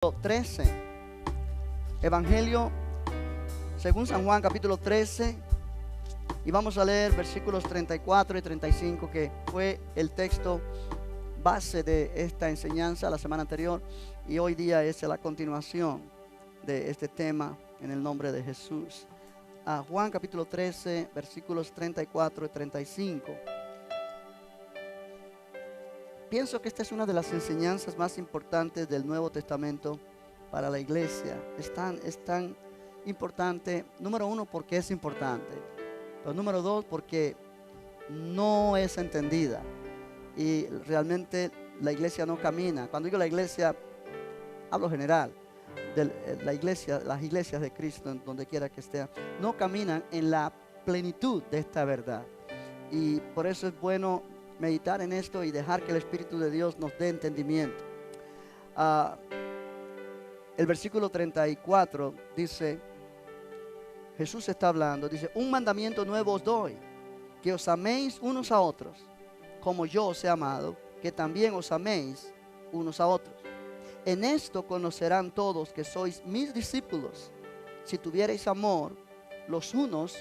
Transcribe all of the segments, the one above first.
13. Evangelio según San Juan, capítulo 13. Y vamos a leer versículos 34 y 35, que fue el texto base de esta enseñanza la semana anterior. Y hoy día es la continuación de este tema en el nombre de Jesús. Juan capítulo 13, versículos 34 y 35. Pienso que esta es una de las enseñanzas más importantes del Nuevo Testamento para la iglesia. Es tan importante, número uno, porque es importante, pero número dos, porque no es entendida y realmente la iglesia no camina. Cuando digo la iglesia, hablo general de la iglesia, las iglesias de Cristo, en donde quiera que estén, no caminan en la plenitud de esta verdad. Y por eso es bueno meditar en esto y dejar que el Espíritu de Dios nos dé entendimiento. El versículo 34 dice, Jesús está hablando, dice: un mandamiento nuevo os doy, que os améis unos a otros, como yo os he amado, que también os améis unos a otros. En esto conocerán todos que sois mis discípulos, si tuviereis amor los unos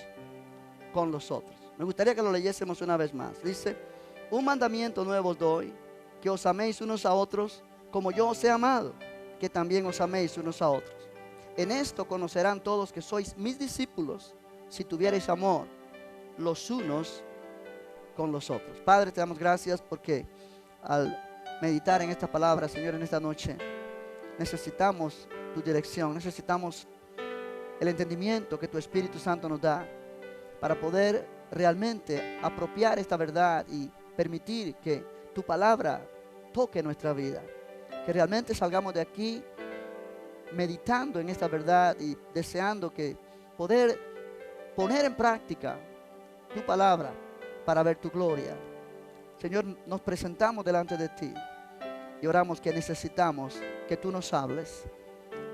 con los otros. Me gustaría que lo leyésemos una vez más. Dice: un mandamiento nuevo os doy, que os améis unos a otros, como yo os he amado, que también os améis unos a otros. En esto conocerán todos que sois mis discípulos, si tuviereis amor los unos con los otros. Padre, te damos gracias porque al meditar en esta palabra, Señor, en esta noche, necesitamos tu dirección, necesitamos el entendimiento que tu Espíritu Santo nos da para poder realmente apropiar esta verdad y permitir que tu palabra toque nuestra vida, que realmente salgamos de aquí meditando en esta verdad y deseando que poder poner en práctica tu palabra para ver tu gloria. Señor, nos presentamos delante de ti y oramos que necesitamos que tú nos hables.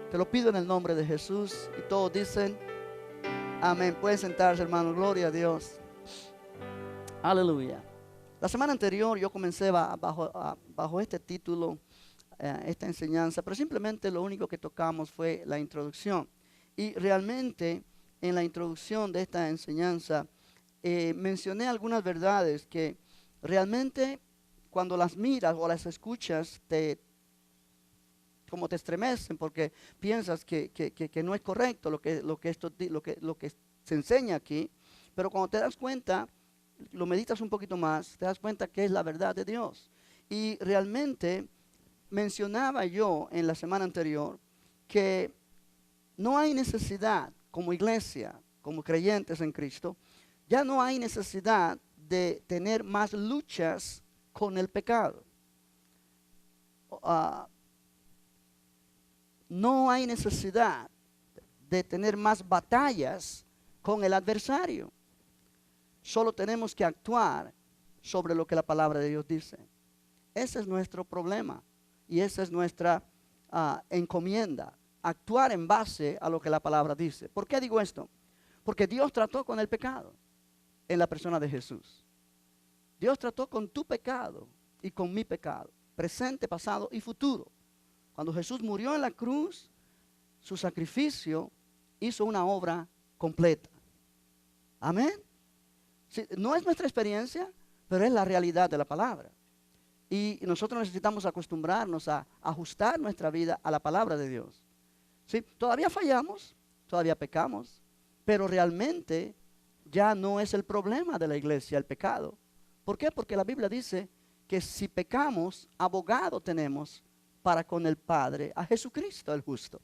Te lo pido en el nombre de Jesús, y todos dicen amén. Pueden sentarse, hermanos. Gloria a Dios. Aleluya. La semana anterior yo comencé bajo este título, esta enseñanza, pero simplemente lo único que tocamos fue la introducción. Y realmente en la introducción de esta enseñanza mencioné algunas verdades que realmente cuando las miras o las escuchas como te estremecen, porque piensas que no es correcto lo que se enseña aquí. Pero cuando te das cuenta, lo meditas un poquito más, te das cuenta que es la verdad de Dios. Y realmente mencionaba yo en la semana anterior que no hay necesidad como iglesia, como creyentes en Cristo, ya no hay necesidad de tener más luchas con el pecado. No hay necesidad de tener más batallas con el adversario. Solo tenemos que actuar sobre lo que la palabra de Dios dice. Ese es nuestro problema y esa es nuestra encomienda. Actuar en base a lo que la palabra dice. ¿Por qué digo esto? Porque Dios trató con el pecado en la persona de Jesús. Dios trató con tu pecado y con mi pecado, presente, pasado y futuro. Cuando Jesús murió en la cruz, su sacrificio hizo una obra completa. Amén. Sí, no es nuestra experiencia, pero es la realidad de la palabra. Y nosotros necesitamos acostumbrarnos a ajustar nuestra vida a la palabra de Dios. ¿Sí? Todavía fallamos, todavía pecamos, pero realmente ya no es el problema de la iglesia el pecado. ¿Por qué? Porque la Biblia dice que si pecamos, abogado tenemos para con el Padre, a Jesucristo el justo.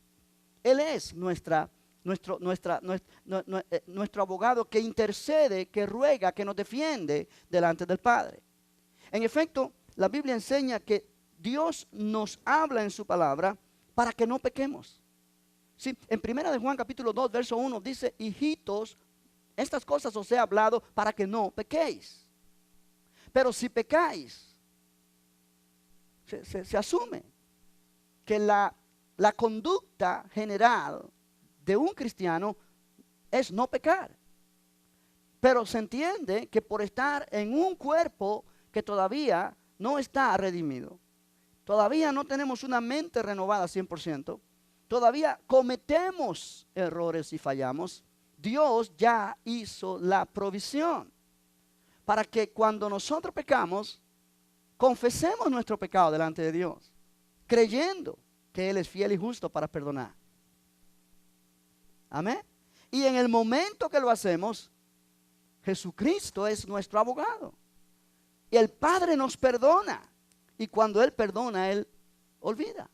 Él es nuestro abogado que intercede, que ruega, que nos defiende delante del Padre. En efecto, la Biblia enseña que Dios nos habla en su palabra para que no pequemos. Sí, en 1 de Juan capítulo 2, verso 1 dice: hijitos, estas cosas os he hablado para que no pequéis. Pero si pecáis, se asume que la conducta general de un cristiano es no pecar. Pero se entiende que por estar en un cuerpo que todavía no está redimido, todavía no tenemos una mente renovada 100%, todavía cometemos errores y fallamos, Dios ya hizo la provisión para que cuando nosotros pecamos, confesemos nuestro pecado delante de Dios, creyendo que Él es fiel y justo para perdonar. Amén. Y en el momento que lo hacemos, Jesucristo es nuestro abogado. Y el Padre nos perdona. Y cuando Él perdona, Él olvida.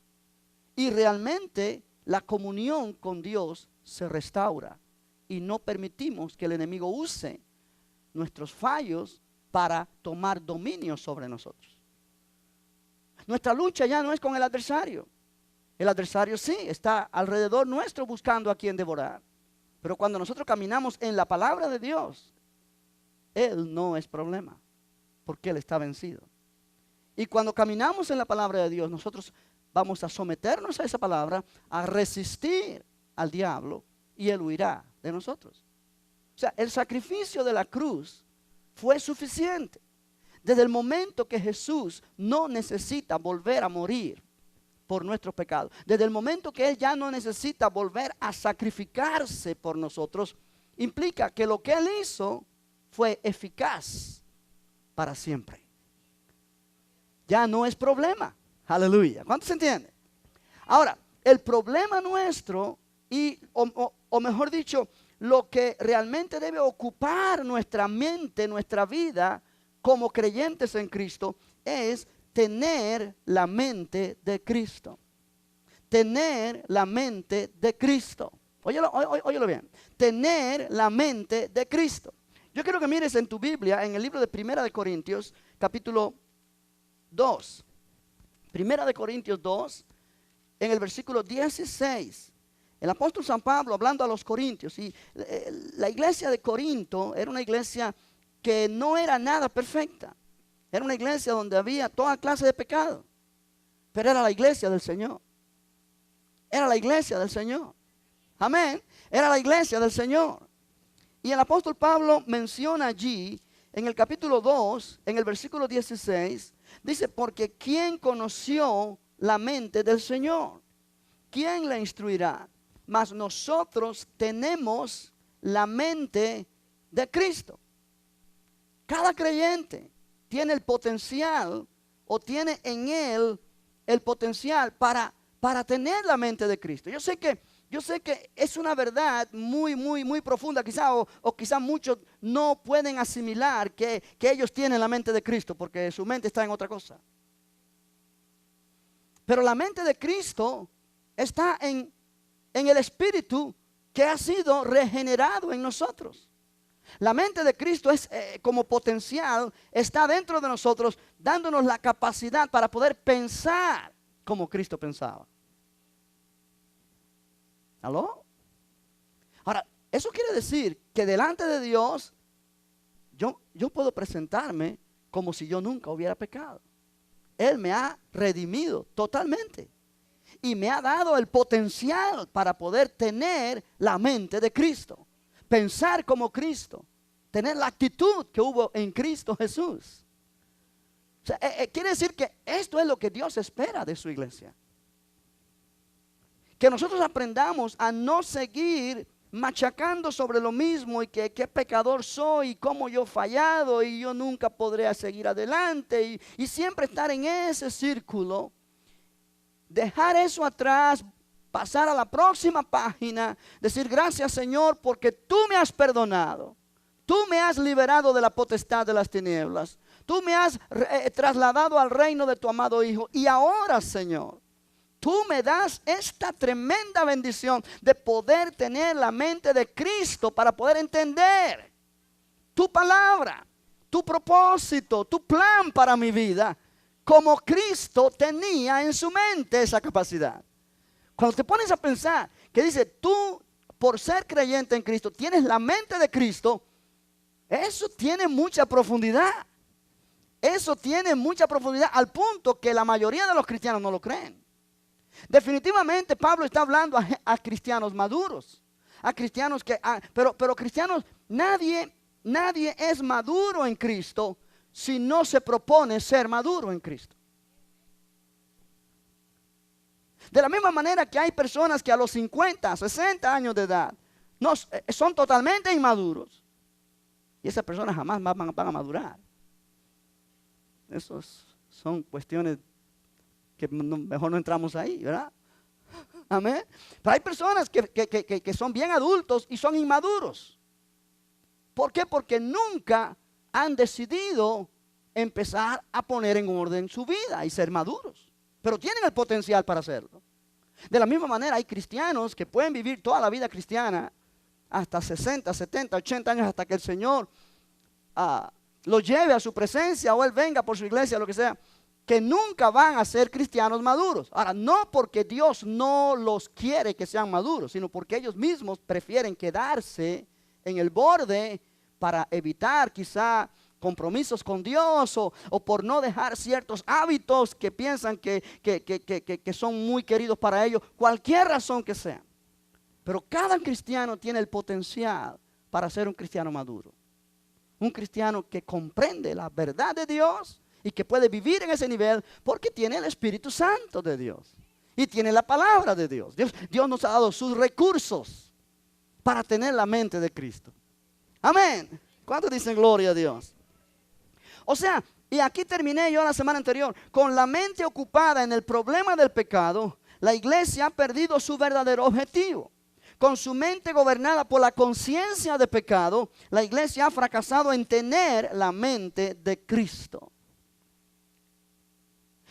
Y realmente la comunión con Dios se restaura. Y no permitimos que el enemigo use nuestros fallos para tomar dominio sobre nosotros. Nuestra lucha ya no es con el adversario. El adversario sí está alrededor nuestro buscando a quien devorar. Pero cuando nosotros caminamos en la palabra de Dios, Él no es problema, porque Él está vencido. Y cuando caminamos en la palabra de Dios, nosotros vamos a someternos a esa palabra, a resistir al diablo, y Él huirá de nosotros. O sea, el sacrificio de la cruz fue suficiente. Desde el momento que Jesús no necesita volver a morir por nuestros pecados, desde el momento que Él ya no necesita volver a sacrificarse por nosotros, implica que lo que Él hizo fue eficaz para siempre. Ya no es problema. Aleluya. ¿Cuánto se entiende? Ahora, el problema nuestro, o mejor dicho, lo que realmente debe ocupar nuestra mente, nuestra vida como creyentes en Cristo, es tener la mente de Cristo. Tener la mente de Cristo. Óyelo bien. Tener la mente de Cristo. Yo quiero que mires en tu Biblia, en el libro de Primera de Corintios, capítulo 2. Primera de Corintios 2, en el versículo 16. El apóstol San Pablo hablando a los corintios. Y la iglesia de Corinto era una iglesia que no era nada perfecta. Era una iglesia donde había toda clase de pecado. Pero era la iglesia del Señor. Era la iglesia del Señor. Amén. Era la iglesia del Señor. Y el apóstol Pablo menciona allí, en el capítulo 2, en el versículo 16, dice, porque ¿quién conoció la mente del Señor? ¿Quién la instruirá? Mas nosotros tenemos la mente de Cristo. Cada creyente tiene el potencial, o tiene en él el potencial para tener la mente de Cristo. Yo sé que es una verdad muy profunda, quizá, o quizá muchos no pueden asimilar que ellos tienen la mente de Cristo, porque su mente está en otra cosa. Pero la mente de Cristo está en el Espíritu que ha sido regenerado en nosotros. La mente de Cristo es como potencial, está dentro de nosotros, dándonos la capacidad para poder pensar como Cristo pensaba. ¿Aló? Ahora, eso quiere decir que delante de Dios, yo puedo presentarme como si yo nunca hubiera pecado. Él me ha redimido totalmente. Y me ha dado el potencial para poder tener la mente de Cristo. Pensar como Cristo. Tener la actitud que hubo en Cristo Jesús. O sea, quiere decir que esto es lo que Dios espera de su iglesia. Que nosotros aprendamos a no seguir machacando sobre lo mismo y que qué pecador soy y cómo yo he fallado y yo nunca podré seguir adelante y siempre estar en ese círculo. Dejar eso atrás, pasar a la próxima página, decir gracias Señor porque tú me has perdonado, tú me has liberado de la potestad de las tinieblas, tú me has trasladado al reino de tu amado Hijo y ahora Señor, tú me das esta tremenda bendición de poder tener la mente de Cristo para poder entender tu palabra, tu propósito, tu plan para mi vida. Como Cristo tenía en su mente esa capacidad. Cuando te pones a pensar que dice tú por ser creyente en Cristo tienes la mente de Cristo, eso tiene mucha profundidad. Eso tiene mucha profundidad al punto que la mayoría de los cristianos no lo creen. Definitivamente Pablo está hablando a cristianos maduros, a cristianos que, pero cristianos, nadie es maduro en Cristo si no se propone ser maduro en Cristo. De la misma manera que hay personas que a los 50, 60 años de edad son totalmente inmaduros. Y esas personas jamás van a madurar. Esas son cuestiones que mejor no entramos ahí, ¿verdad? Amén. Pero hay personas que son bien adultos y son inmaduros. ¿Por qué? Porque nunca han decidido empezar a poner en orden su vida y ser maduros. Pero tienen el potencial para hacerlo. De la misma manera hay cristianos que pueden vivir toda la vida cristiana hasta 60, 70, 80 años hasta que el Señor lo lleve a su presencia o Él venga por su iglesia, lo que sea, que nunca van a ser cristianos maduros. Ahora, no porque Dios no los quiere que sean maduros, sino porque ellos mismos prefieren quedarse en el borde para evitar quizá compromisos con Dios o por no dejar ciertos hábitos que piensan que son muy queridos para ellos, cualquier razón que sea. Pero cada cristiano tiene el potencial para ser un cristiano maduro. Un cristiano que comprende la verdad de Dios y que puede vivir en ese nivel porque tiene el Espíritu Santo de Dios. Y tiene la palabra de Dios. Dios nos ha dado sus recursos para tener la mente de Cristo. Amén. ¿Cuántos dicen gloria a Dios? O sea, y aquí terminé yo la semana anterior. Con la mente ocupada en el problema del pecado, la iglesia ha perdido su verdadero objetivo. Con su mente gobernada por la conciencia de pecado, la iglesia ha fracasado en tener la mente de Cristo.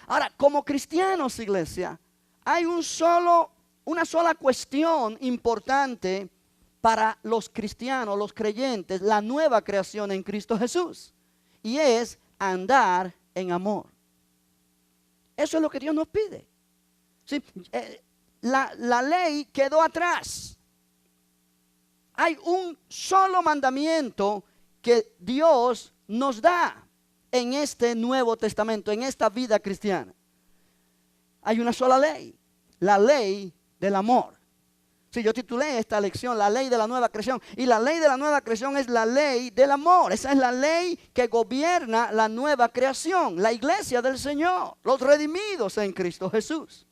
Ahora, como cristianos, iglesia, hay una sola cuestión importante para los cristianos, los creyentes, la nueva creación en Cristo Jesús. Y es andar en amor. Eso es lo que Dios nos pide. ¿Sí? La ley quedó atrás. Hay un solo mandamiento que Dios nos da en este Nuevo Testamento, en esta vida cristiana. Hay una sola ley, la ley del amor. Sí, yo titulé esta lección la ley de la nueva creación. Y la ley de la nueva creación es la ley del amor. Esa es la ley que gobierna la nueva creación, la iglesia del Señor, los redimidos en Cristo Jesús.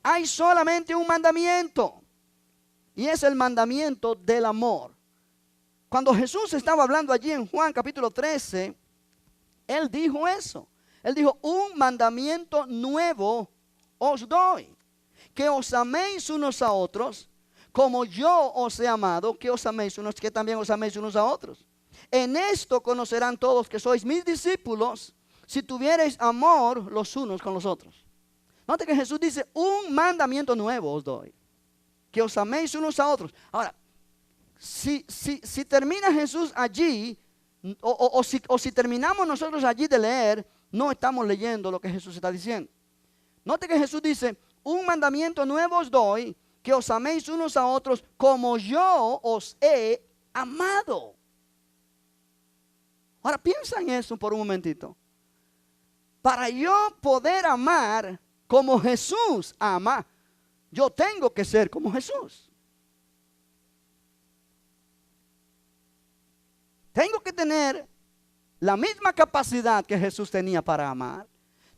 Hay solamente un mandamiento. Y es el mandamiento del amor. Cuando Jesús estaba hablando allí en Juan capítulo 13, Él dijo eso. Él dijo, un mandamiento nuevo os doy. Que os améis unos a otros, como yo os he amado, que también os améis unos a otros. En esto conocerán todos que sois mis discípulos, si tuviereis amor los unos con los otros. Note que Jesús dice, un mandamiento nuevo os doy. Que os améis unos a otros. Ahora, si termina Jesús allí, o si terminamos nosotros allí de leer, no estamos leyendo lo que Jesús está diciendo. Note que Jesús dice, un mandamiento nuevo os doy, que os améis unos a otros como yo os he amado. Ahora piensa en eso por un momentito. Para yo poder amar como Jesús ama, yo tengo que ser como Jesús. Tengo que tener la misma capacidad que Jesús tenía para amar.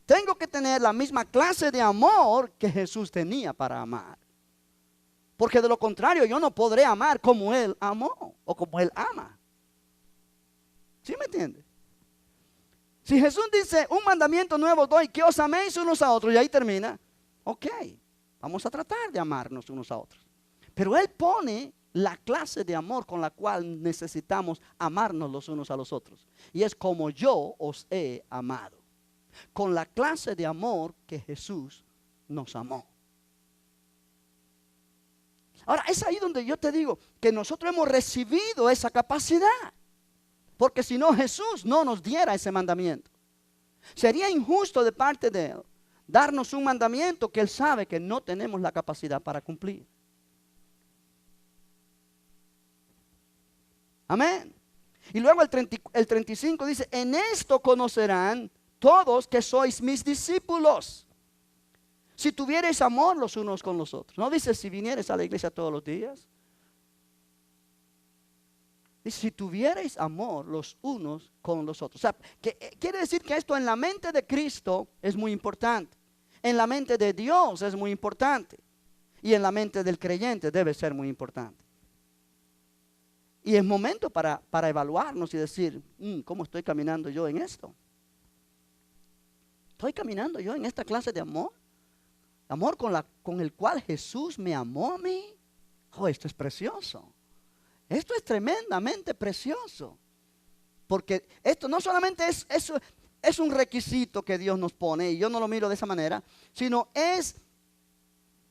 Tengo que tener la misma clase de amor que Jesús tenía para amar. Porque de lo contrario yo no podré amar como Él amó o como Él ama. ¿Sí me entiende? Si Jesús dice, un mandamiento nuevo doy, que os améis unos a otros, y ahí termina, ok. Vamos a tratar de amarnos unos a otros. Pero Él pone la clase de amor con la cual necesitamos amarnos los unos a los otros. Y es como yo os he amado. Con la clase de amor que Jesús nos amó. Ahora, es ahí donde yo te digo que nosotros hemos recibido esa capacidad. Porque si no, Jesús no nos diera ese mandamiento. Sería injusto de parte de Él darnos un mandamiento que Él sabe que no tenemos la capacidad para cumplir. Amén. Y luego el 35 dice, en esto conocerán todos que sois mis discípulos, si tuviereis amor los unos con los otros. No dice si vinieres a la iglesia todos los días. Dice si tuviereis amor los unos con los otros. O sea, quiere decir que esto en la mente de Cristo es muy importante. En la mente de Dios es muy importante. Y en la mente del creyente debe ser muy importante. Y es momento para evaluarnos y decir, ¿cómo estoy caminando yo en esto? ¿Estoy caminando yo en esta clase de amor? Amor con el cual Jesús me amó a mí. Oh, esto es precioso. Esto es tremendamente precioso. Porque esto no solamente es un requisito que Dios nos pone, y yo no lo miro de esa manera, sino es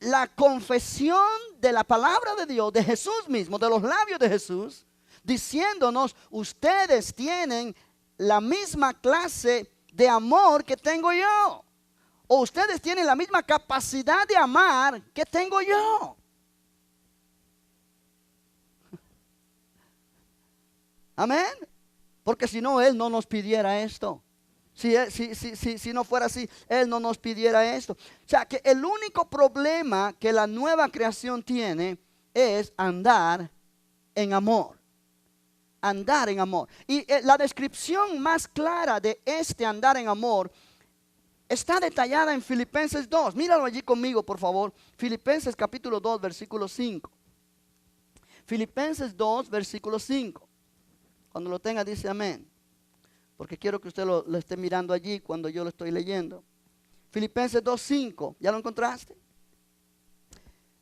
la confesión de la palabra de Dios, de Jesús mismo, de los labios de Jesús, diciéndonos, ustedes tienen la misma clase de amor que tengo yo. O ustedes tienen la misma capacidad de amar que tengo yo. Amén. Porque si no, Él no nos pidiera esto. Si no fuera así, Él no nos pidiera esto. O sea, que el único problema que la nueva creación tiene es andar en amor. Andar en amor. Y la descripción más clara de este andar en amor está detallada en Filipenses 2. Míralo allí conmigo, por favor. Filipenses capítulo 2, versículo 5. Filipenses 2, versículo 5. Cuando lo tenga, dice amén. Porque quiero que usted lo esté mirando allí cuando yo lo estoy leyendo. Filipenses 2, 5. ¿Ya lo encontraste?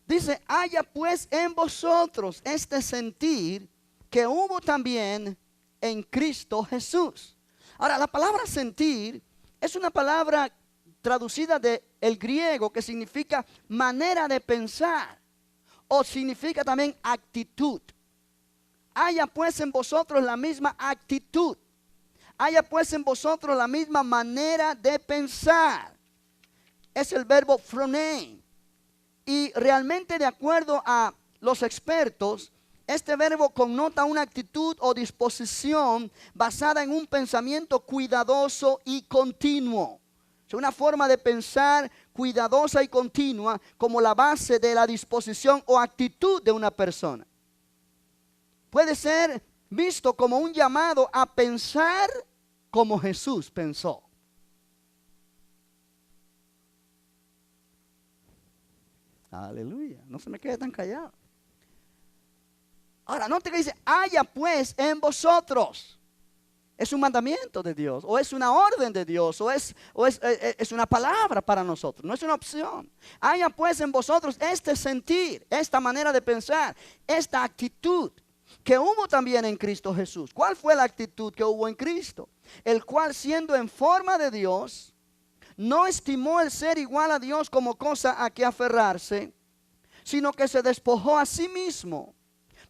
Dice, haya pues en vosotros este sentir que hubo también en Cristo Jesús. Ahora, la palabra sentir es una palabra traducida del griego que significa manera de pensar o significa también actitud. Haya pues en vosotros la misma actitud. Haya pues en vosotros la misma manera de pensar. Es el verbo phronein. Y realmente, de acuerdo a los expertos, este verbo connota una actitud o disposición basada en un pensamiento cuidadoso y continuo. Es una forma de pensar cuidadosa y continua como la base de la disposición o actitud de una persona. Puede ser visto como un llamado a pensar como Jesús pensó. Aleluya, no se me quede tan callado. Ahora, note que dice, haya pues en vosotros. Es un mandamiento de Dios, o es una orden de Dios, o es una palabra para nosotros, no es una opción. Haya pues en vosotros este sentir, esta manera de pensar, esta actitud que hubo también en Cristo Jesús. ¿Cuál fue la actitud que hubo en Cristo? El cual, siendo en forma de Dios, no estimó el ser igual a Dios como cosa a que aferrarse, sino que se despojó a sí mismo,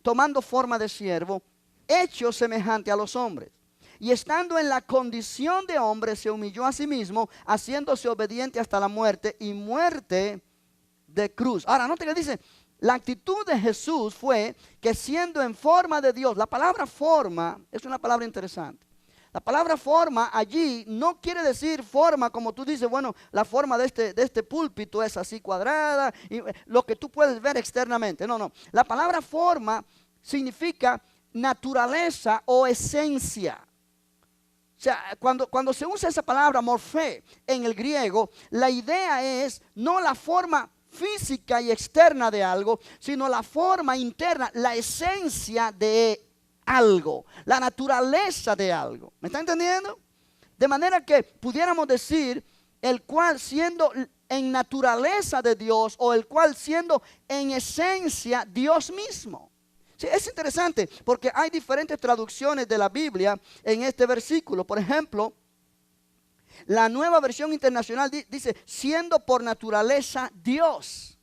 tomando forma de siervo, hecho semejante a los hombres. Y estando en la condición de hombre, se humilló a sí mismo, haciéndose obediente hasta la muerte y muerte de cruz. Ahora, note que dice, la actitud de Jesús fue que siendo en forma de Dios, la palabra forma es una palabra interesante. La palabra forma allí no quiere decir forma como tú dices, bueno, la forma de este púlpito es así cuadrada, y lo que tú puedes ver externamente. No. La palabra forma significa naturaleza o esencia. O sea, cuando se usa esa palabra morfé en el griego, la idea es no la forma física y externa de algo, sino la forma interna, la esencia de algo, la naturaleza de algo. ¿Me está entendiendo? De manera que pudiéramos decir, el cual siendo en naturaleza de Dios, o el cual siendo en esencia Dios mismo. Sí, es interesante porque hay diferentes traducciones de la Biblia en este versículo. Por ejemplo, la Nueva Versión Internacional dice, siendo por naturaleza Dios.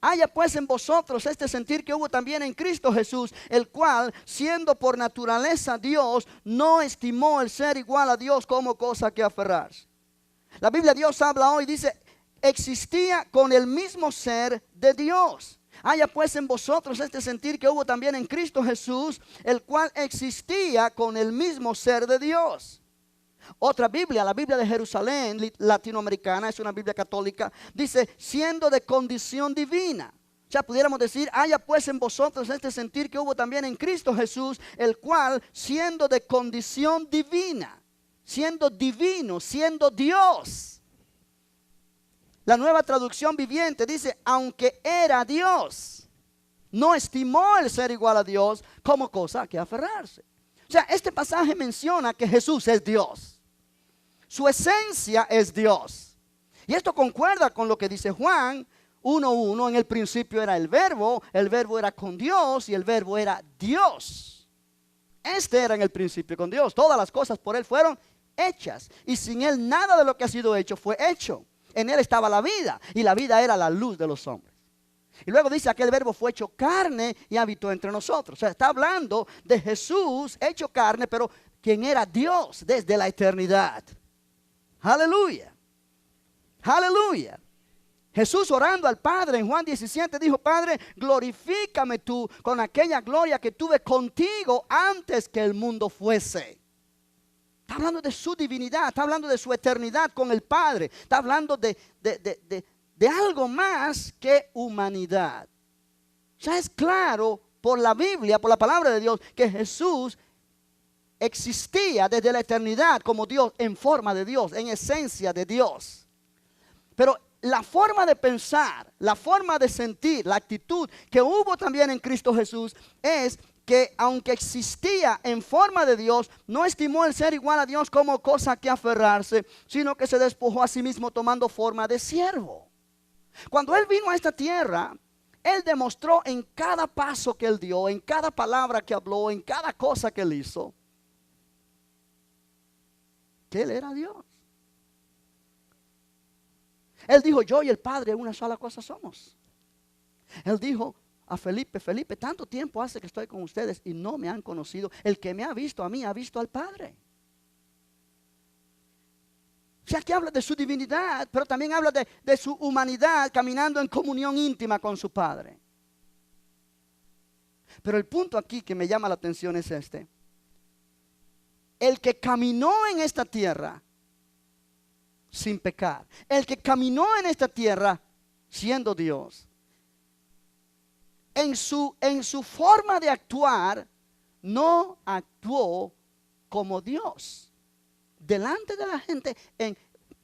Haya pues en vosotros este sentir que hubo también en Cristo Jesús, el cual, siendo por naturaleza Dios, no estimó el ser igual a Dios como cosa que aferrarse. La Biblia Dios habla hoy, dice, existía con el mismo ser de Dios. Haya pues en vosotros este sentir que hubo también en Cristo Jesús, el cual existía con el mismo ser de Dios. Otra Biblia, la Biblia de Jerusalén latinoamericana, es una Biblia católica, dice, siendo de condición divina. O sea, pudiéramos decir, haya pues en vosotros este sentir que hubo también en Cristo Jesús, el cual, siendo de condición divina, siendo divino, siendo Dios. la Nueva Traducción Viviente dice, aunque era Dios, no estimó el ser igual a Dios como cosa a que aferrarse. O sea, este pasaje menciona que Jesús es Dios. Su esencia es Dios. Y esto concuerda con lo que dice Juan 1:1. En el principio era el verbo era con Dios y el verbo era Dios. Este era en el principio con Dios. Todas las cosas por Él fueron hechas. Y sin Él nada de lo que ha sido hecho fue hecho. En Él estaba la vida y la vida era la luz de los hombres. Y luego dice, aquel verbo fue hecho carne y habitó entre nosotros. O sea, está hablando de Jesús hecho carne, pero quien era Dios desde la eternidad. Aleluya. Aleluya. Jesús orando al Padre en Juan 17 dijo, Padre, glorifícame tú con aquella gloria que tuve contigo antes que el mundo fuese. Está hablando de su divinidad, está hablando de su eternidad con el Padre. Está hablando de algo más que humanidad. Ya es claro por la Biblia, por la palabra de Dios, que Jesús existía desde la eternidad como Dios, en forma de Dios, en esencia de Dios. Pero la forma de pensar, la forma de sentir, la actitud que hubo también en Cristo Jesús es que aunque existía en forma de Dios, no estimó el ser igual a Dios como cosa que aferrarse, sino que se despojó a sí mismo tomando forma de siervo. Cuando Él vino a esta tierra, Él demostró en cada paso que Él dio, en cada palabra que habló, en cada cosa que Él hizo, que Él era Dios. Él dijo, yo y el Padre una sola cosa somos. Él dijo a Felipe, Felipe, tanto tiempo hace que estoy con ustedes y no me han conocido. El que me ha visto a mí, ha visto al Padre. O sea, que habla de su divinidad, pero también habla de su humanidad, caminando en comunión íntima con su Padre. Pero el punto aquí que me llama la atención es este. El que caminó en esta tierra sin pecar, el que caminó en esta tierra siendo Dios, en su forma de actuar, no actuó como Dios. Delante de la gente,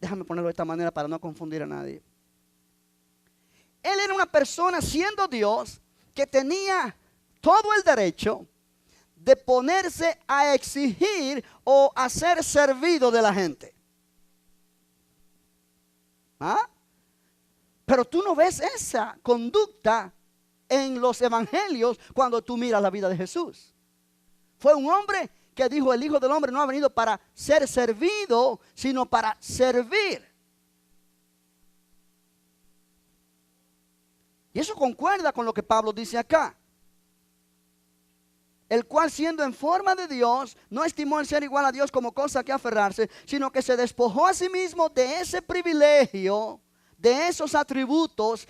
déjame ponerlo de esta manera para no confundir a nadie. Él era una persona siendo Dios que tenía todo el derecho de ponerse a exigir o a ser servido de la gente. ¿Ah? Pero tú no ves esa conducta en los evangelios cuando tú miras la vida de Jesús. Fue un hombre que dijo, el Hijo del Hombre no ha venido para ser servido, sino para servir. Y eso concuerda con lo que Pablo dice acá. El cual siendo en forma de Dios, no estimó el ser igual a Dios como cosa que aferrarse, sino que se despojó a sí mismo de ese privilegio, de esos atributos,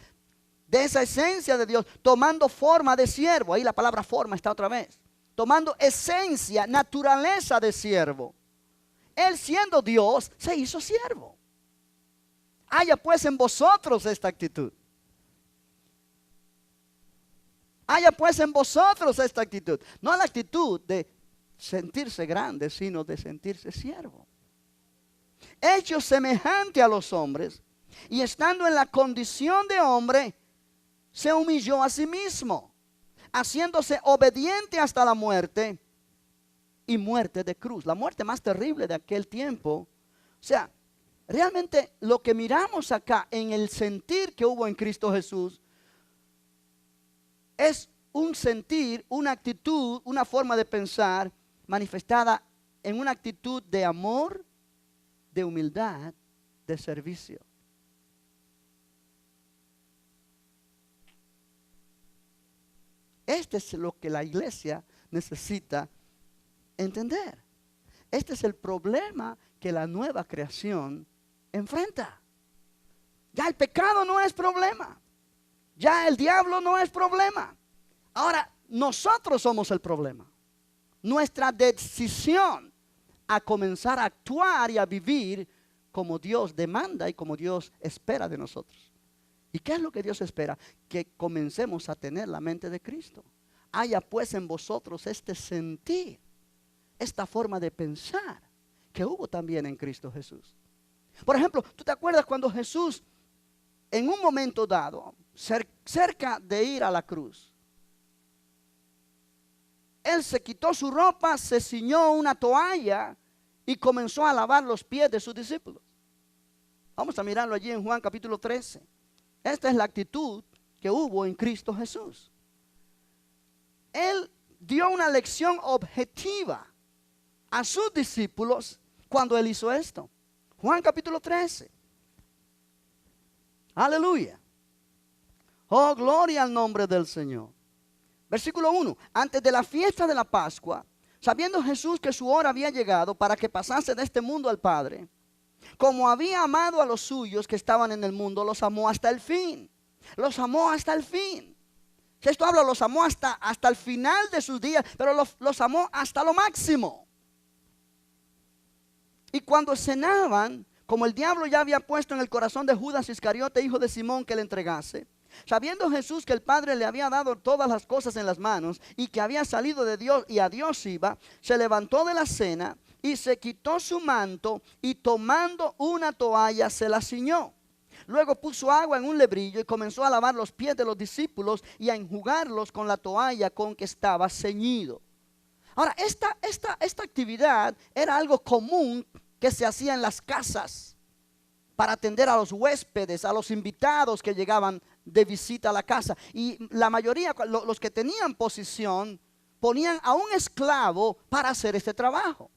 de esa esencia de Dios, tomando forma de siervo. Ahí la palabra forma está otra vez. Tomando esencia, naturaleza de siervo. Él siendo Dios, se hizo siervo. Haya pues en vosotros esta actitud. Haya pues en vosotros esta actitud. No la actitud de sentirse grande, sino de sentirse siervo. Hecho semejante a los hombres, y estando en la condición de hombre, se humilló a sí mismo, haciéndose obediente hasta la muerte y muerte de cruz. La muerte más terrible de aquel tiempo. O sea, realmente lo que miramos acá en el sentir que hubo en Cristo Jesús es un sentir, una actitud, una forma de pensar manifestada en una actitud de amor, de humildad, de servicio. Este es lo que la iglesia necesita entender. Este es el problema que la nueva creación enfrenta. Ya el pecado no es problema. Ya el diablo no es problema. Ahora nosotros somos el problema. Nuestra decisión a comenzar a actuar y a vivir como Dios demanda y como Dios espera de nosotros. ¿Y qué es lo que Dios espera? Que comencemos a tener la mente de Cristo. Haya pues en vosotros este sentir, esta forma de pensar que hubo también en Cristo Jesús. Por ejemplo, ¿tú te acuerdas cuando Jesús en un momento dado, cerca de ir a la cruz, él se quitó su ropa, se ciñó una toalla y comenzó a lavar los pies de sus discípulos. Vamos a mirarlo allí en Juan capítulo 13. Esta es la actitud que hubo en Cristo Jesús. Él dio una lección objetiva a sus discípulos cuando él hizo esto. Juan capítulo 13. Aleluya. Oh, gloria al nombre del Señor. Versículo 1. Antes de la fiesta de la Pascua, sabiendo Jesús que su hora había llegado para que pasase de este mundo al Padre, como había amado a los suyos que estaban en el mundo, los amó hasta el fin. Los amó hasta el fin. Esto habla, los amó hasta el final de sus días, pero los amó hasta lo máximo. Y cuando cenaban, como el diablo ya había puesto en el corazón de Judas Iscariote, hijo de Simón, que le entregase, sabiendo Jesús que el Padre le había dado todas las cosas en las manos y que había salido de Dios y a Dios iba, se levantó de la cena y se quitó su manto y tomando una toalla se la ciñó. Luego puso agua en un lebrillo y comenzó a lavar los pies de los discípulos y a enjugarlos con la toalla con que estaba ceñido. Ahora, esta actividad era algo común que se hacía en las casas para atender a los huéspedes, a los invitados que llegaban de visita a la casa. Y la mayoría, los que tenían posición, ponían a un esclavo para hacer este trabajo.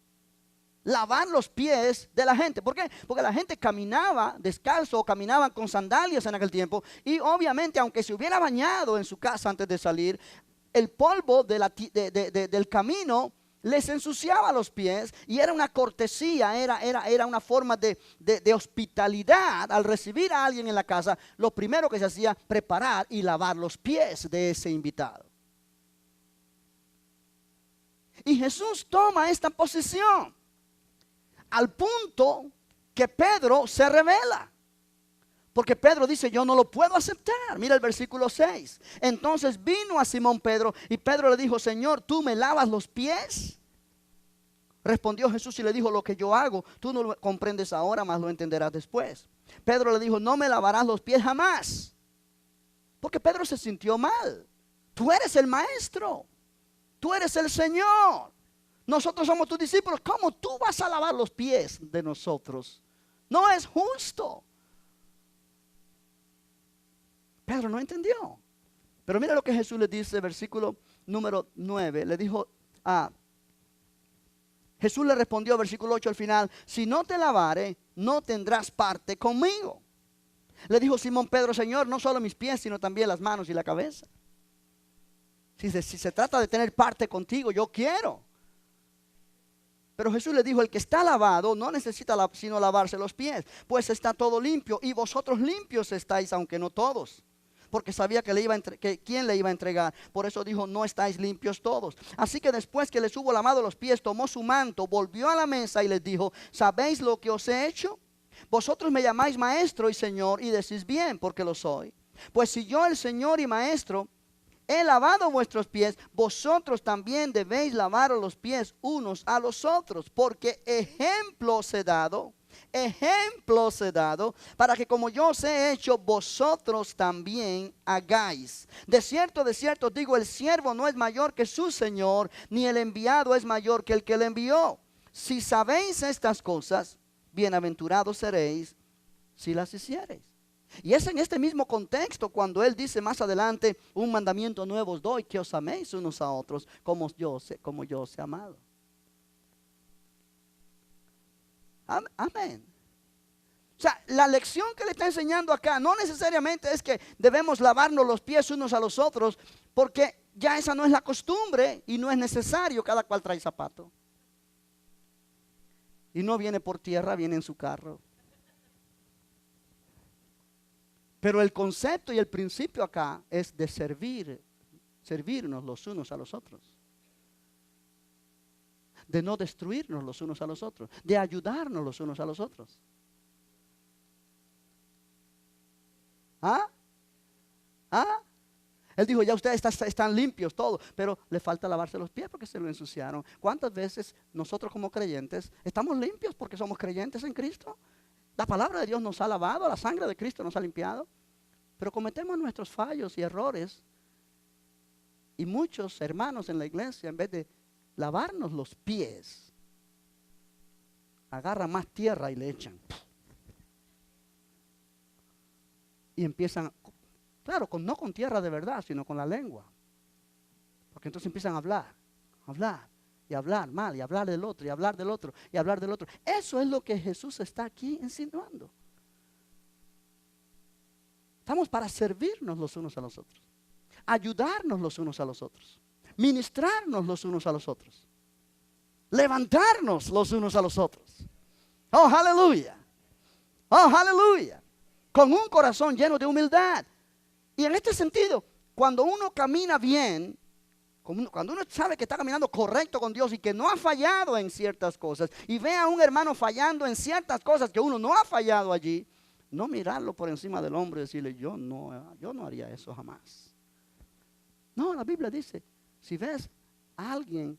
Lavar los pies de la gente. ¿Por qué? Porque la gente caminaba descalzo o caminaban con sandalias en aquel tiempo. Y obviamente, aunque se hubiera bañado en su casa antes de salir, el polvo del camino les ensuciaba los pies. Y era una cortesía, era una forma de hospitalidad. Al recibir a alguien en la casa, lo primero que se hacía, preparar y lavar los pies de ese invitado. Y Jesús toma esta posición, al punto que Pedro se revela. Porque Pedro dice, yo no lo puedo aceptar. Mira el versículo 6. Entonces vino a Simón Pedro y Pedro le dijo, Señor, ¿tú me lavas los pies? Respondió Jesús y le dijo, lo que yo hago, tú no lo comprendes ahora, mas lo entenderás después. Pedro le dijo, no me lavarás los pies jamás. Porque Pedro se sintió mal. Tú eres el maestro. Tú eres el Señor. Nosotros somos tus discípulos. ¿Cómo tú vas a lavar los pies de nosotros? No es justo. Pedro no entendió. Pero mira lo que Jesús le dice, versículo número 9. Le dijo, Jesús le respondió, versículo 8 al final, si no te lavare, no tendrás parte conmigo. Le dijo Simón Pedro, Señor, no solo mis pies, sino también las manos y la cabeza. Si se trata de tener parte contigo, yo quiero. Pero Jesús le dijo, el que está lavado no necesita sino lavarse los pies, pues está todo limpio y vosotros limpios estáis, aunque no todos. Porque sabía que quién le iba a entregar. Por eso dijo, no estáis limpios todos. Así que después que les hubo lavado los pies, tomó su manto, volvió a la mesa y les dijo, ¿sabéis lo que os he hecho? Vosotros me llamáis maestro y señor y decís bien, porque lo soy. Pues si yo, el Señor y maestro, he lavado vuestros pies, vosotros también debéis lavaros los pies unos a los otros, porque ejemplo os he dado para que como yo os he hecho, vosotros también hagáis. De cierto os digo, el siervo no es mayor que su Señor, ni el enviado es mayor que el que le envió. Si sabéis estas cosas, bienaventurados seréis si las hiciereis. Y es en este mismo contexto cuando él dice más adelante, un mandamiento nuevo os doy, que os améis unos a otros como yo os he amado. Amén. O sea, la lección que le está enseñando acá no necesariamente es que debemos lavarnos los pies unos a los otros, porque ya esa no es la costumbre y no es necesario, cada cual trae zapato. Y no viene por tierra, viene en su carro. Pero el concepto y el principio acá es de servirnos los unos a los otros. De no destruirnos los unos a los otros, de ayudarnos los unos a los otros. Él dijo, ya ustedes están limpios todos, pero le falta lavarse los pies porque se lo ensuciaron. ¿Cuántas veces nosotros como creyentes estamos limpios porque somos creyentes en Cristo? La palabra de Dios nos ha lavado, la sangre de Cristo nos ha limpiado. Pero cometemos nuestros fallos y errores. Y muchos hermanos en la iglesia, en vez de lavarnos los pies, agarran más tierra y le echan. Y empiezan, claro, no con tierra de verdad, sino con la lengua. Porque entonces empiezan a hablar y hablar mal, y hablar del otro, y hablar del otro, y hablar del otro. Eso es lo que Jesús está aquí insinuando. Estamos para servirnos los unos a los otros, ayudarnos los unos a los otros, ministrarnos los unos a los otros, levantarnos los unos a los otros. Oh, aleluya. Oh, aleluya. Con un corazón lleno de humildad. Y en este sentido, cuando uno camina bien, cuando uno sabe que está caminando correcto con Dios y que no ha fallado en ciertas cosas, y ve a un hermano fallando en ciertas cosas que uno no ha fallado allí, no mirarlo por encima del hombro y decirle, yo no haría eso jamás. No, la Biblia dice, si ves a alguien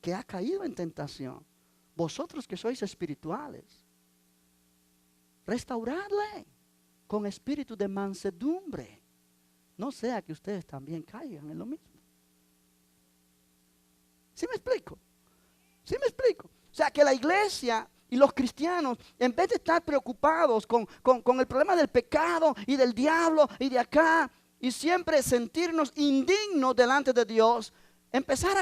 que ha caído en tentación, vosotros que sois espirituales, restauradle con espíritu de mansedumbre, no sea que ustedes también caigan en lo mismo. ¿Sí me explico? ¿Sí me explico? O sea, que la iglesia y los cristianos, en vez de estar preocupados con el problema del pecado y del diablo y de acá, y siempre sentirnos indignos delante de Dios, empezar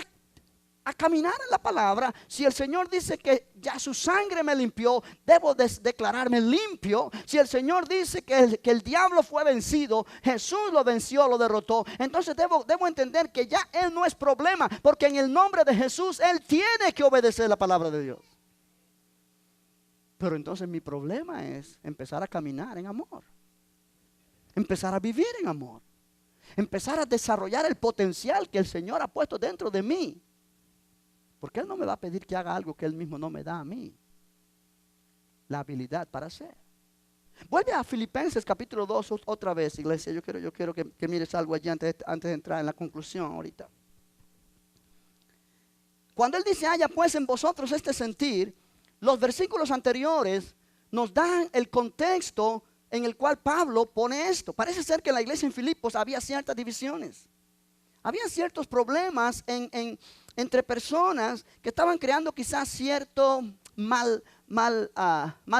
a caminar en la palabra. Si el Señor dice que ya su sangre me limpió, debo declararme limpio. Si el Señor dice que el diablo fue vencido, Jesús lo venció, lo derrotó, entonces debo entender que ya Él no es problema, porque en el nombre de Jesús Él tiene que obedecer la palabra de Dios. Pero entonces mi problema es empezar a caminar en amor, empezar a vivir en amor, empezar a desarrollar el potencial que el Señor ha puesto dentro de mí. Porque Él no me va a pedir que haga algo que Él mismo no me da a mí la habilidad para hacer. Vuelve a Filipenses capítulo 2 otra vez, iglesia. Yo quiero que mires algo allí antes de entrar en la conclusión ahorita. Cuando Él dice, haya pues en vosotros este sentir, los versículos anteriores nos dan el contexto en el cual Pablo pone esto. Parece ser que en la iglesia en Filipos había ciertas divisiones. Había ciertos problemas entre personas que estaban creando quizás cierto mal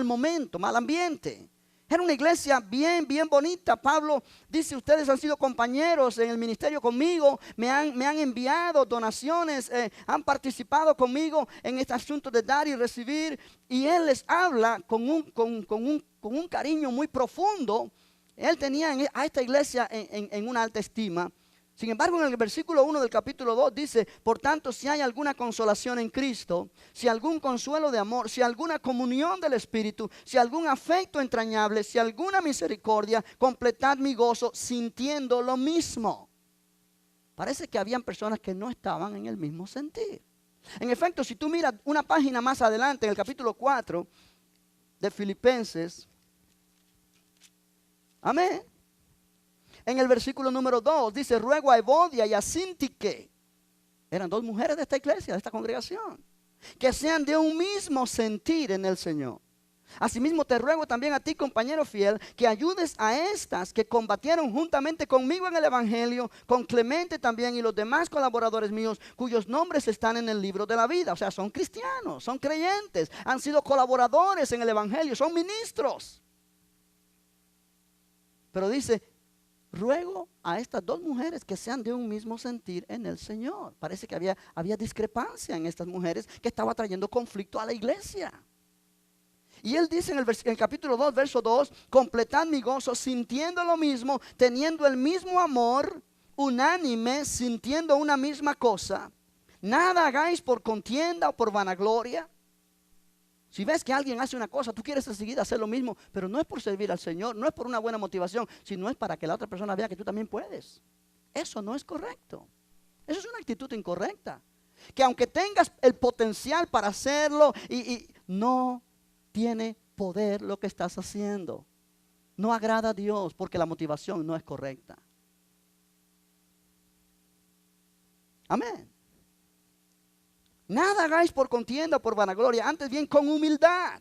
momento, mal ambiente. Era una iglesia bien bonita. Pablo dice, ustedes han sido compañeros en el ministerio conmigo, me han enviado donaciones, han participado conmigo en este asunto de dar y recibir. Y él les habla con un cariño muy profundo. Él tenía a esta iglesia en una alta estima. Sin embargo, en el versículo 1 del capítulo 2 dice, por tanto, si hay alguna consolación en Cristo, si algún consuelo de amor, si alguna comunión del Espíritu, si algún afecto entrañable, si alguna misericordia, completad mi gozo sintiendo lo mismo. Parece que habían personas que no estaban en el mismo sentir. En efecto, si tú miras una página más adelante, en el capítulo 4 de Filipenses, amén. En el versículo número 2 dice, ruego a Evodia y a Síntique, eran dos mujeres de esta iglesia, de esta congregación, que sean de un mismo sentir en el Señor. Asimismo te ruego también a ti, compañero fiel, que ayudes a estas que combatieron juntamente conmigo en el evangelio, con Clemente también y los demás colaboradores míos, cuyos nombres están en el libro de la vida. O sea, son cristianos, son creyentes, han sido colaboradores en el evangelio, son ministros. Pero dice, ruego a estas dos mujeres que sean de un mismo sentir en el Señor. Parece que había discrepancia en estas mujeres que estaba trayendo conflicto a la iglesia. Y él dice en el capítulo 2, verso 2, completad mi gozo sintiendo lo mismo, teniendo el mismo amor, unánime, sintiendo una misma cosa. Nada hagáis por contienda o por vanagloria. Si ves que alguien hace una cosa, tú quieres enseguida hacer lo mismo, pero no es por servir al Señor, no es por una buena motivación, sino es para que la otra persona vea que tú también puedes. Eso no es correcto. Eso es una actitud incorrecta. Que aunque tengas el potencial para hacerlo, y no tiene poder lo que estás haciendo. No agrada a Dios porque la motivación no es correcta. Amén. Nada hagáis por contienda o por vanagloria, antes bien con humildad,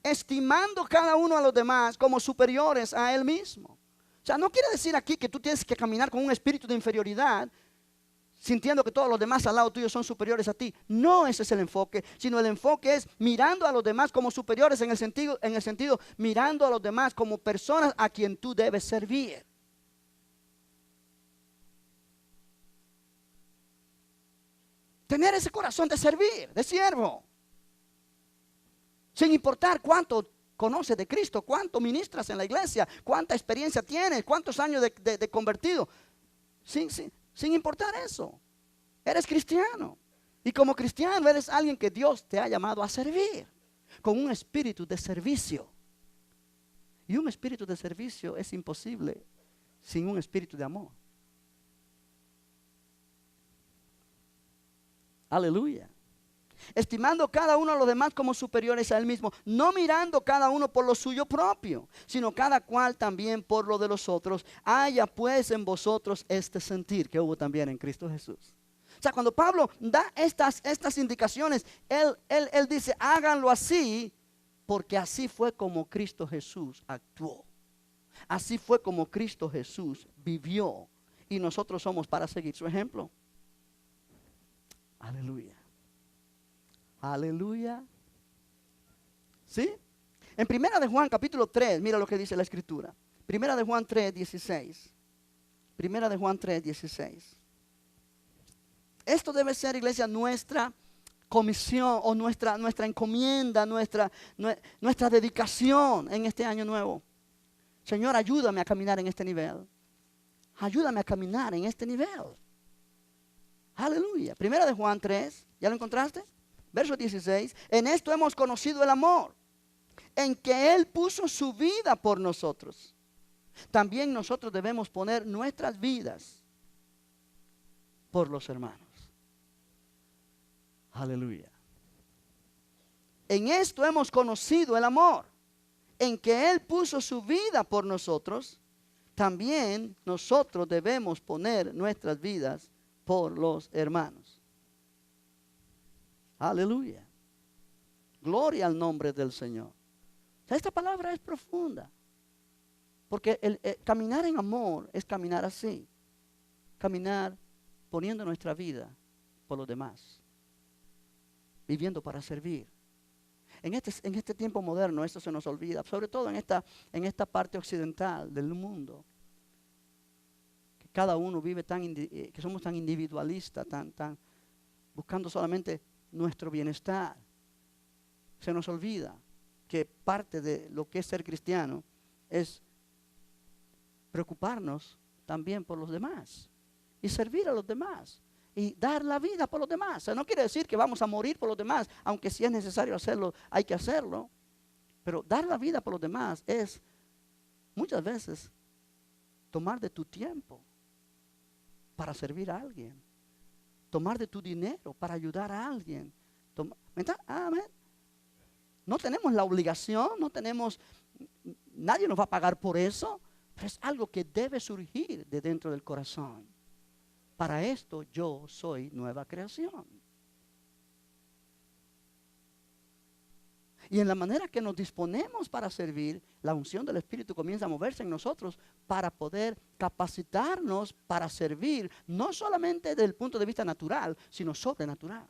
estimando cada uno a los demás como superiores a él mismo. O sea, no quiere decir aquí que tú tienes que caminar con un espíritu de inferioridad, sintiendo que todos los demás al lado tuyo son superiores a ti. No ese es el enfoque, sino el enfoque es mirando a los demás como superiores en el sentido mirando a los demás como personas a quien tú debes servir. Tener ese corazón de servir, de siervo. Sin importar cuánto conoces de Cristo, cuánto ministras en la iglesia, cuánta experiencia tienes, cuántos años de convertido. Sin importar eso. Eres cristiano. Y como cristiano eres alguien que Dios te ha llamado a servir. Con un espíritu de servicio. Y un espíritu de servicio es imposible sin un espíritu de amor. Aleluya. Estimando cada uno a los demás como superiores a él mismo, no mirando cada uno por lo suyo propio, sino cada cual también por lo de los otros. Haya pues en vosotros este sentir que hubo también en Cristo Jesús. O sea, cuando Pablo da estas indicaciones, él dice, háganlo así, porque así fue como Cristo Jesús actuó. Así fue como Cristo Jesús vivió, y nosotros somos para seguir su ejemplo. Aleluya. Aleluya. ¿Sí? En Primera de Juan capítulo 3, mira lo que dice la escritura. Primera de Juan 3, 16. Primera de Juan 3, 16. Esto debe ser, iglesia, nuestra comisión o nuestra encomienda, nuestra dedicación en este año nuevo. Señor, ayúdame a caminar en este nivel. Ayúdame a caminar en este nivel. Aleluya. Primera de Juan 3, ¿ya lo encontraste? Verso 16. En esto hemos conocido el amor, en que Él puso su vida por nosotros. También nosotros debemos poner nuestras vidas por los hermanos. Aleluya. En esto hemos conocido el amor, en que Él puso su vida por nosotros. También nosotros debemos poner nuestras vidas por los hermanos. Aleluya. Gloria al nombre del Señor. O sea, esta palabra es profunda. Porque el caminar en amor es caminar así. Caminar poniendo nuestra vida por los demás. Viviendo para servir. En este tiempo moderno esto se nos olvida. Sobre todo en esta parte occidental del mundo. Que cada uno vive que somos tan individualistas, tan buscando solamente nuestro bienestar. Se nos olvida que parte de lo que es ser cristiano es preocuparnos también por los demás y servir a los demás y dar la vida por los demás. O sea, no quiere decir que vamos a morir por los demás, aunque si es necesario hacerlo, hay que hacerlo. Pero dar la vida por los demás es muchas veces tomar de tu tiempo para servir a alguien. Tomar de tu dinero para ayudar a alguien. Amén. No tenemos la obligación, nadie nos va a pagar por eso, pero es algo que debe surgir de dentro del corazón. Para esto yo soy nueva creación. Y en la manera que nos disponemos para servir, la unción del Espíritu comienza a moverse en nosotros para poder capacitarnos para servir, no solamente desde el punto de vista natural, sino sobrenatural.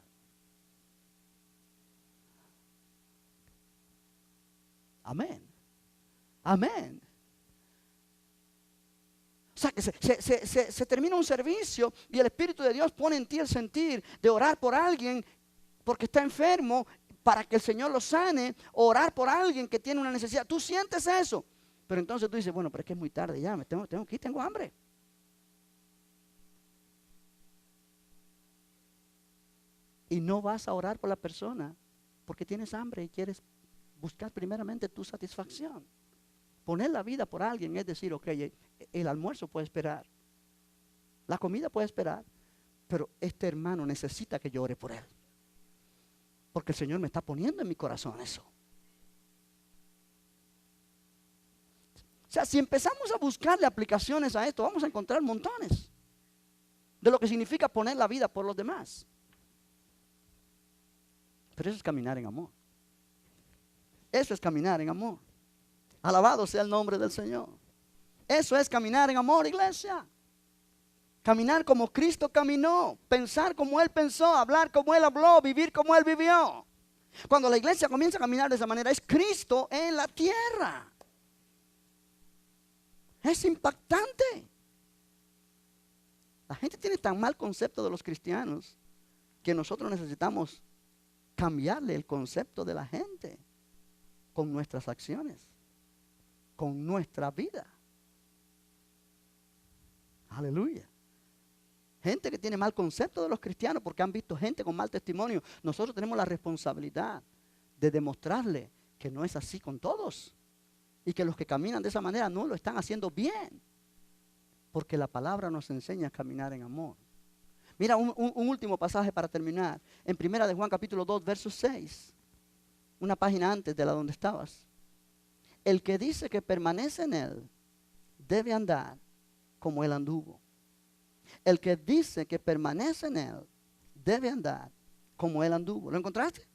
Amén. Amén. O sea, que se termina un servicio y el Espíritu de Dios pone en ti el sentir de orar por alguien porque está enfermo para que el Señor lo sane, o orar por alguien que tiene una necesidad. Tú sientes eso, pero entonces tú dices, bueno, pero es que es muy tarde ya, tengo que ir, tengo hambre. Y no vas a orar por la persona porque tienes hambre y quieres buscar primeramente tu satisfacción. Poner la vida por alguien es decir, ok, el almuerzo puede esperar, la comida puede esperar, pero este hermano necesita que yo ore por él. Porque el Señor me está poniendo en mi corazón eso. O sea, si empezamos a buscarle aplicaciones a esto, vamos a encontrar montones de lo que significa poner la vida por los demás. Pero eso es caminar en amor. Eso es caminar en amor. Alabado sea el nombre del Señor. Eso es caminar en amor, iglesia. Caminar como Cristo caminó, pensar como Él pensó, hablar como Él habló, vivir como Él vivió. Cuando la iglesia comienza a caminar de esa manera, es Cristo en la tierra. Es impactante. La gente tiene tan mal concepto de los cristianos que nosotros necesitamos cambiarle el concepto de la gente con nuestras acciones, con nuestra vida. Aleluya. Gente que tiene mal concepto de los cristianos porque han visto gente con mal testimonio. Nosotros tenemos la responsabilidad de demostrarle que no es así con todos. Y que los que caminan de esa manera no lo están haciendo bien. Porque la palabra nos enseña a caminar en amor. Mira un último pasaje para terminar. En 1 de Juan capítulo 2, verso 6. Una página antes de la donde estabas. El que dice que permanece en Él debe andar como Él anduvo. El que dice que permanece en Él debe andar como Él anduvo. ¿Lo encontraste?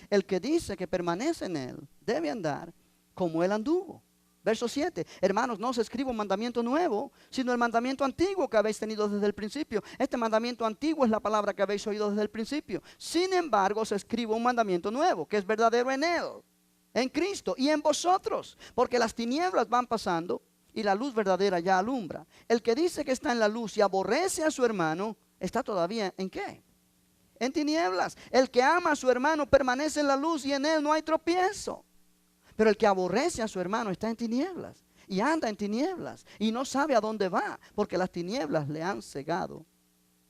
El que dice que permanece en Él debe andar como Él anduvo. Verso 7. Hermanos, no os escribo un mandamiento nuevo, sino el mandamiento antiguo que habéis tenido desde el principio. Este mandamiento antiguo es la palabra que habéis oído desde el principio. Sin embargo, os escribo un mandamiento nuevo, que es verdadero en Él, en Cristo y en vosotros. Porque las tinieblas van pasando y la luz verdadera ya alumbra. El que dice que está en la luz y aborrece a su hermano, está todavía ¿en qué? En tinieblas. El que ama a su hermano permanece en la luz y en él no hay tropiezo. Pero el que aborrece a su hermano está en tinieblas y anda en tinieblas y no sabe a dónde va porque las tinieblas le han cegado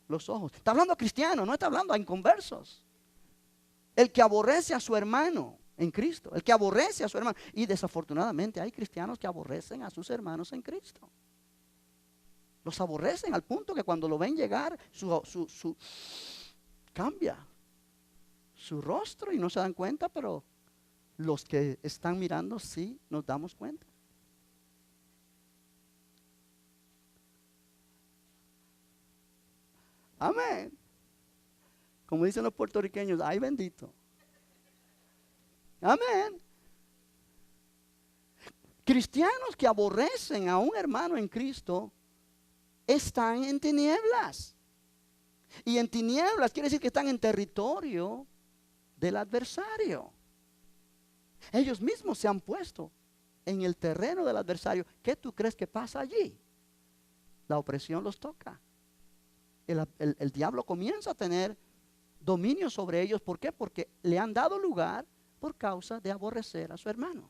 los ojos. Está hablando a cristianos, no está hablando a inconversos. El que aborrece a su hermano en Cristo, el que aborrece a su hermano. Y desafortunadamente hay cristianos que aborrecen a sus hermanos en Cristo. Los aborrecen al punto que cuando lo ven llegar, cambia su rostro y no se dan cuenta, pero los que están mirando sí nos damos cuenta. Amén. Como dicen los puertorriqueños, ay bendito. Amén. Cristianos que aborrecen a un hermano en Cristo están en tinieblas. Y en tinieblas quiere decir que están en territorio del adversario. Ellos mismos se han puesto en el terreno del adversario. ¿Qué tú crees que pasa allí? La opresión los toca. El diablo comienza a tener dominio sobre ellos. ¿Por qué? Porque le han dado lugar por causa de aborrecer a su hermano.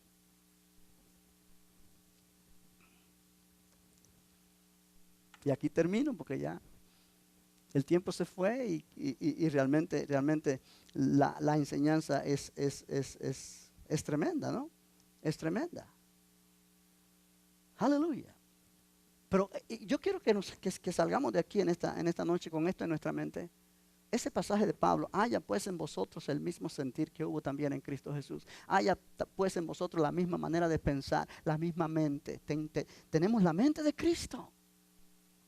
Y aquí termino porque ya el tiempo se fue y realmente la enseñanza es tremenda, ¿no? Es tremenda. Aleluya. Pero yo quiero que salgamos de aquí en esta noche con esto en nuestra mente. Ese pasaje de Pablo, haya pues en vosotros el mismo sentir que hubo también en Cristo Jesús. Haya pues en vosotros la misma manera de pensar, la misma mente. Tenemos la mente de Cristo.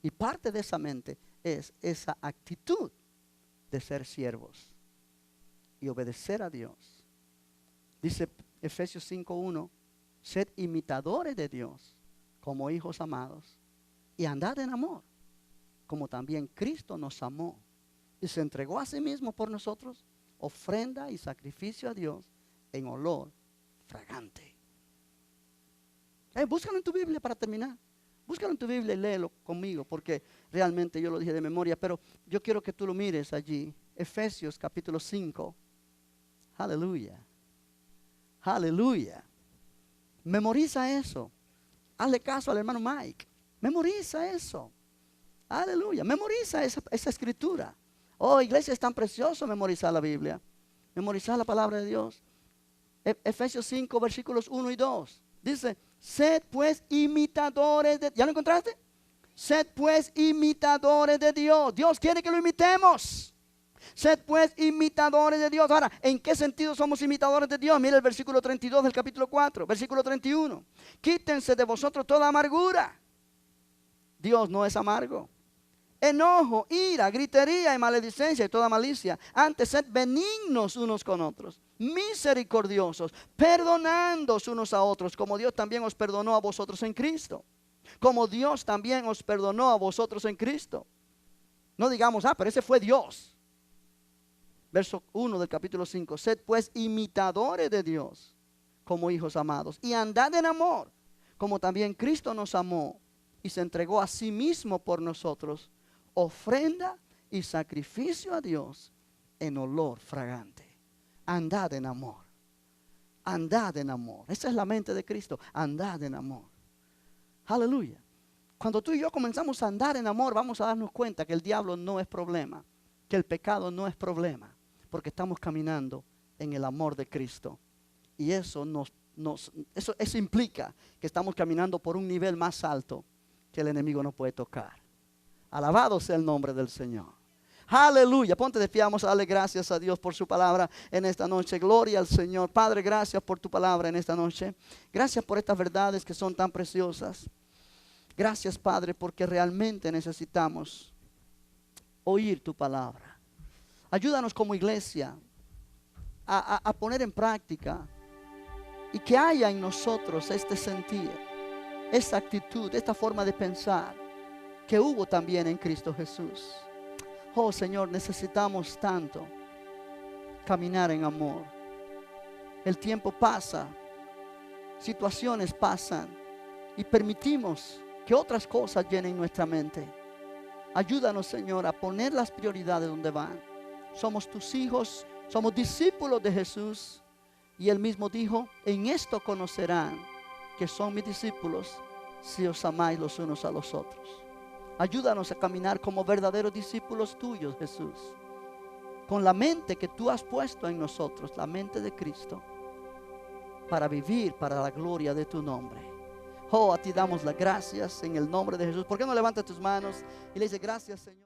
Y parte de esa mente es esa actitud de ser siervos y obedecer a Dios. Dice Efesios 5:1, sed imitadores de Dios como hijos amados y andad en amor, como también Cristo nos amó y se entregó a sí mismo por nosotros, ofrenda y sacrificio a Dios en olor fragante. Búscalo en tu Biblia para terminar. Búscalo en tu Biblia y léelo conmigo, porque realmente yo lo dije de memoria, pero yo quiero que tú lo mires allí. Efesios capítulo 5. Aleluya. Aleluya. Memoriza eso. Hazle caso al hermano Mike. Memoriza eso. Aleluya. Memoriza esa escritura. Oh, iglesia, es tan precioso memorizar la Biblia. Memorizar la palabra de Dios. Efesios 5, versículos 1 y 2. Dice, sed pues imitadores de... ¿Ya lo encontraste? Sed pues imitadores de Dios. Dios quiere que lo imitemos. Sed pues imitadores de Dios. Ahora, ¿en qué sentido somos imitadores de Dios? Mira el versículo 32 del capítulo 4. Versículo 31. Quítense de vosotros toda amargura. Dios no es amargo. Enojo, ira, gritería y maledicencia y toda malicia. Antes sed benignos unos con otros, misericordiosos, perdonándoos unos a otros, como Dios también os perdonó a vosotros en Cristo. como Dios también os perdonó a vosotros en Cristo. No digamos, pero ese fue Dios. Verso 1 del capítulo 5. Sed pues imitadores de Dios como hijos amados, y andad en amor, como también Cristo nos amó y se entregó a sí mismo por nosotros, ofrenda y sacrificio a Dios en olor fragante. Andad en amor. Andad en amor. Esa es la mente de Cristo. Andad en amor. Aleluya. Cuando tú y yo comenzamos a andar en amor, vamos a darnos cuenta que el diablo no es problema, que el pecado no es problema, porque estamos caminando en el amor de Cristo. Y eso eso implica que estamos caminando por un nivel más alto que el enemigo no puede tocar. Alabado sea el nombre del Señor. Aleluya. Ponte de pie, vamos a darle gracias a Dios por su palabra en esta noche. Gloria al Señor. Padre, gracias por tu palabra en esta noche. Gracias por estas verdades que son tan preciosas. Gracias, Padre, porque realmente necesitamos oír tu palabra. Ayúdanos como iglesia a poner en práctica y que haya en nosotros este sentir, esta actitud, esta forma de pensar que hubo también en Cristo Jesús. Oh Señor, necesitamos tanto caminar en amor. El tiempo pasa, situaciones pasan y permitimos que otras cosas llenen nuestra mente. Ayúdanos, Señor, a poner las prioridades donde van. Somos tus hijos, somos discípulos de Jesús. Y Él mismo dijo, en esto conocerán que son mis discípulos, si os amáis los unos a los otros. Ayúdanos a caminar como verdaderos discípulos tuyos, Jesús, con la mente que tú has puesto en nosotros, la mente de Cristo, para vivir para la gloria de tu nombre. Oh, a ti damos las gracias en el nombre de Jesús. ¿Por qué no levantas tus manos y le dices gracias, Señor?